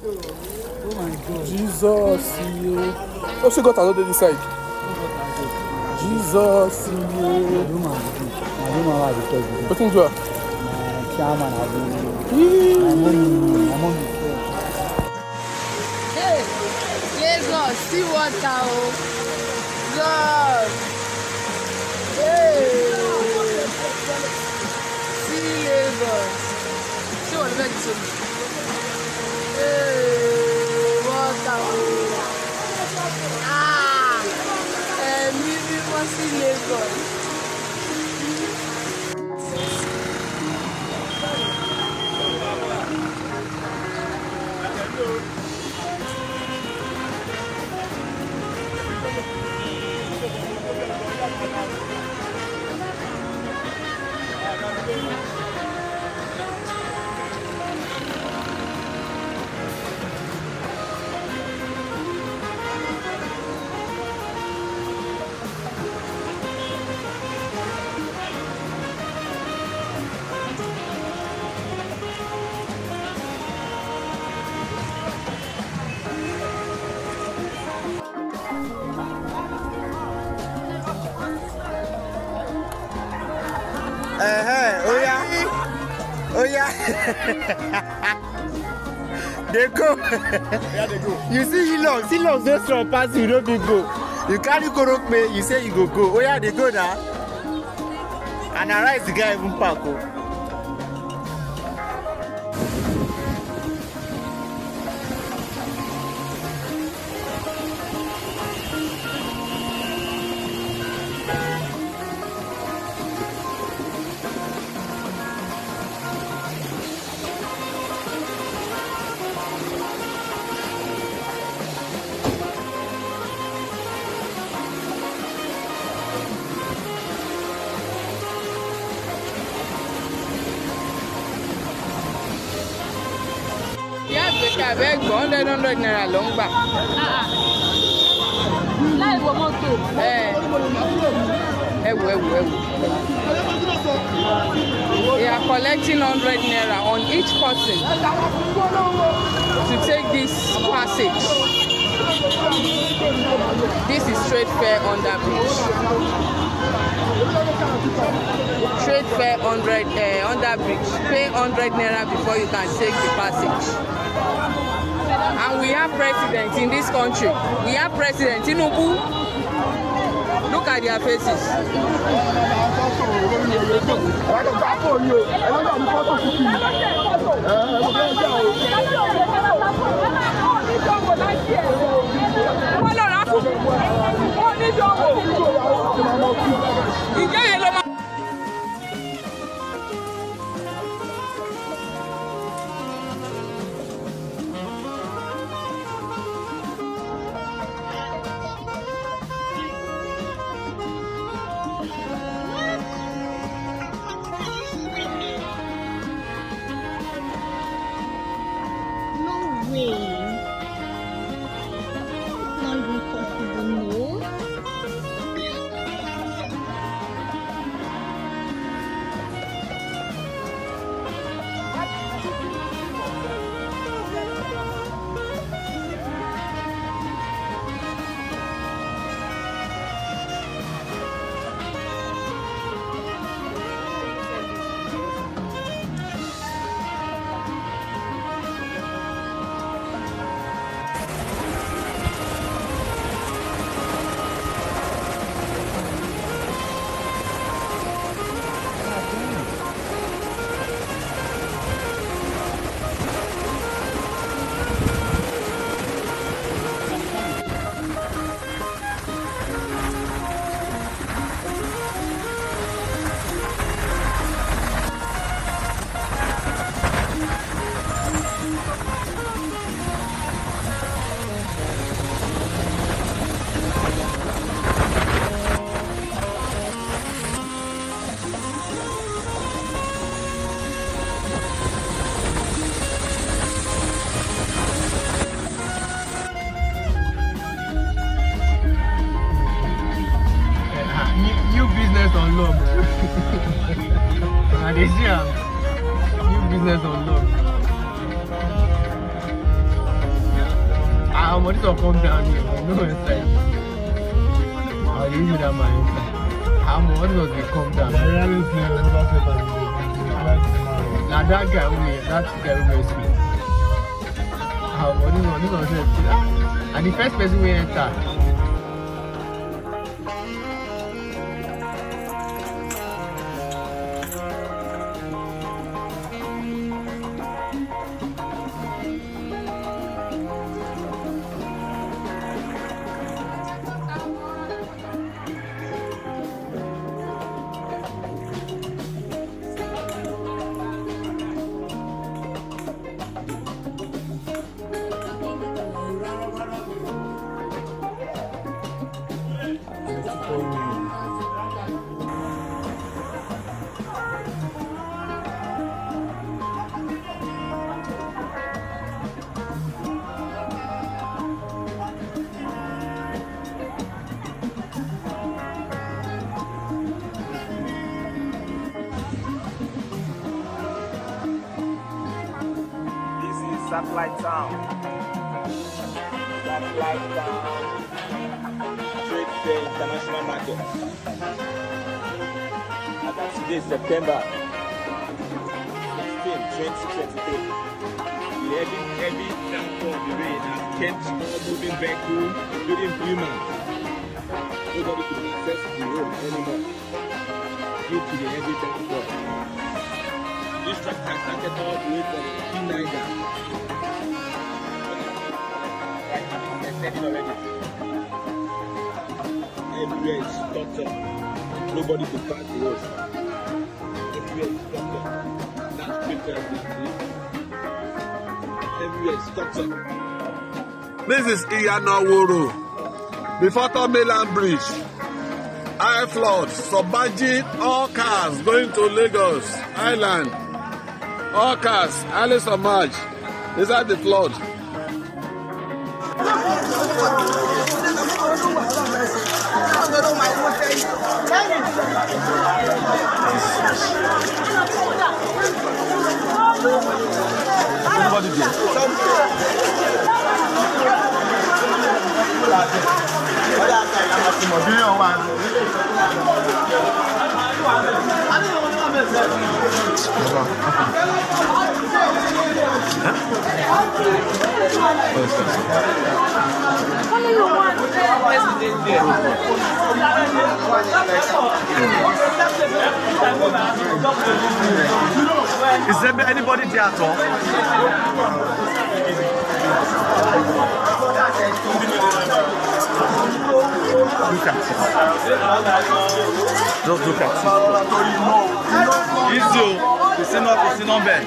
Oh my God. Jesus, yeah. Oh, she got another this side. Jesus, yeah. I don't know how to talk. What thing do you? Chairman, my mom. Hey, Lagos, see water, oh. God. Hey. See Lagos. See what the to me. Hey, water, oh. Ah. Me want see Lagos. Oh yeah. Oh yeah. They go. Yeah, they go. You see long so strong pass you don't be go. You carry korok me, you say you go. Oh yeah, they go now. And I rise the guy even park. Abeg 100 naira ló ń gbà. Láì wọ mọ́tò. Ẹ wò. They are collecting 100 naira on each person to take this passage. This is Trade Fair under bridge. Trade Fair under bridge. Pay 100 naira before you can take the passage. And we have president in this country. We have President Tinubu. Look at their faces. And they see new business on loan. money to come down here. No inside. I'll give you that money. How much does it come down? Now that guy will speak. How money gonna say? And the first person we enter. Satellite Town. Satellite Town. Trade Fair International Market. And that's today, September 16, 2023. The heavy downpour of the rain has kept all moving vehicles, including Freeman. Nobody could access the road anymore due to the heavy downpour. This truck has started all the way from P9. Already. Everywhere is stopped up. Nobody could pass the road. Everywhere is stopped up. That's quicker than everywhere is stopped up. This is Iyanaworo. Before Tomiland Bridge. High flood, submerging all cars going to Lagos Island. All cars, highly submerged. Inside the flood. Is there anybody there at all? Look at it. Just look at it. Easy. It's not bad.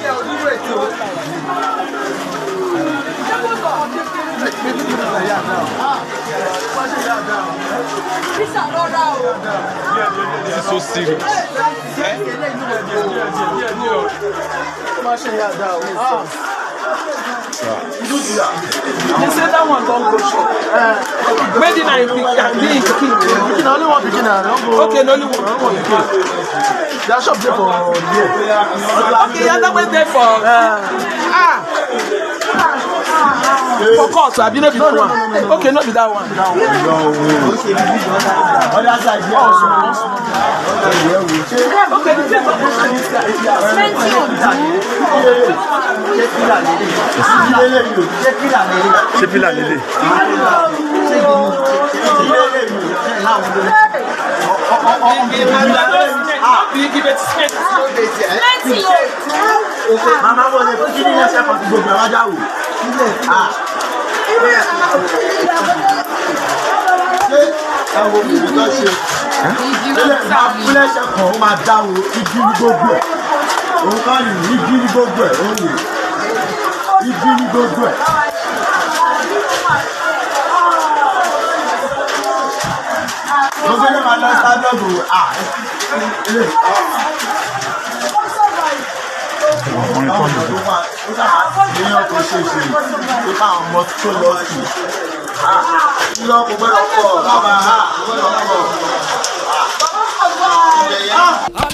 This is so serious. They said that one don't go short. Made in only one beginner. Okay, only one. That shop there for okay, yeah, that went there for for course, I've been able one. Okay, not be that one. Other side, okay, the same Mama was a pretty nice up to go to Raja.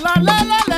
La la la.